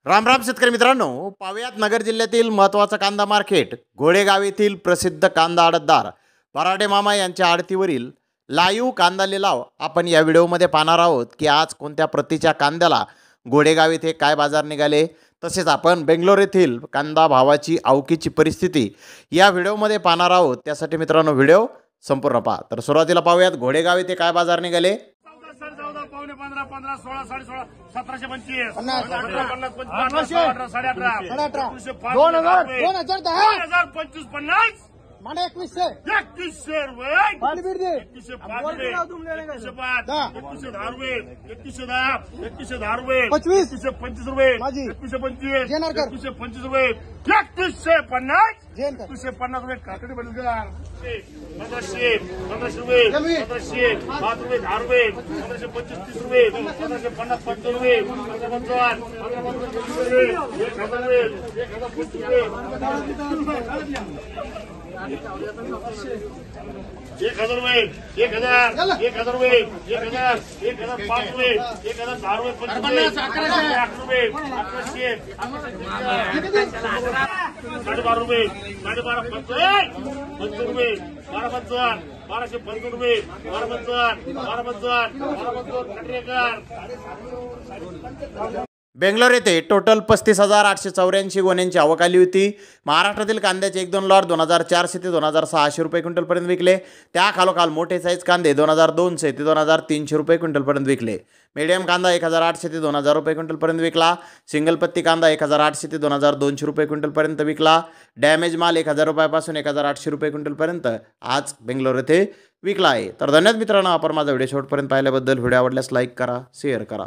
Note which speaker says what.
Speaker 1: राम राम शेतकरी मित्रांनो, पावयात नगर जिल्ह्यातील महत्त्वाचं कांदा मार्केट घोडेगाव येथील प्रसिद्ध कांदा आडतदार पराठे मामा यांच्या आडतीवरील लाईव्ह कांदा लिलाव आपण या व्हिडिओमध्ये पाहणार आहोत की आज कोणत्या प्रतीच्या कांद्याला घोडेगाव येथे काय बाजार निघाले, तसेच आपण बेंगलोर येथील कांदा भावाची आवकीची परिस्थिती या व्हिडिओमध्ये पाहणार आहोत। त्यासाठी मित्रांनो व्हिडिओ संपूर्ण पहा। तर सुरुवातीला पाहूयात घोडेगाव येथे काय बाजार निघाले।
Speaker 2: 15, 15, 16, 16, 1725, 2025,
Speaker 3: मांडा 2100
Speaker 2: 2100 रुपये,
Speaker 3: पाणी बीड दे
Speaker 2: 2105 रुपये, 2110 रुपये, 2110 रुपये,
Speaker 3: 25
Speaker 2: 2125 रुपये, 2125,
Speaker 3: जेनर कर
Speaker 2: 2125 रुपये, 2150,
Speaker 3: जेन कर
Speaker 2: 2150 रुपये काकडी बदलगार 1500, 1500 रुपये, 1500, 5 रुपये, 10 रुपये, 1525, 30 रुपये, 1550, 50 रुपये, 1555, 1555 रुपये, 1000 रुपये, 1025 रुपये, 1000 रुपये, 1000, 1000 रुपये, 1000, 1005 रुपये, 1010 रुपये, 8 रुपये, 1100, 12.5 रुपये, 12.5, 50 रुपये, 1255, 1255 रुपये, 1255, 1255,
Speaker 1: बेंगलोर येथे टोटल 35,884 गोण्यांची आवक आली होती। महाराष्ट्रातील कांद्याचे 1-2 लॉट 2,400 ते 2,600 रुपये क्विंटलपर्यंत विकले। त्या खालोखाल मोठे साईज कांदे 2,200 ते 2,300 रुपये क्विंटलपर्यंत विकले। मीडियम कांदा 1,800 ते 2,000 रुपये क्विंटलपर्यंत विकला। सिंगल पत्ती कांदा 1,800 ते 2,200 रुपये क्विंटलपर्यंत विकला। डॅमेज माल 1,000 रुपयापासून 1,800 रुपये क्विंटलपर्यंत आज बेंगलोर येथे विकला आहे। तर धन्यवाद मित्रांनो, आपण माझा व्हिडिओ शेवटपर्यंत पाहिल्याबद्दल। व्हिडिओ आवडल्यास लाईक करा, शेअर करा।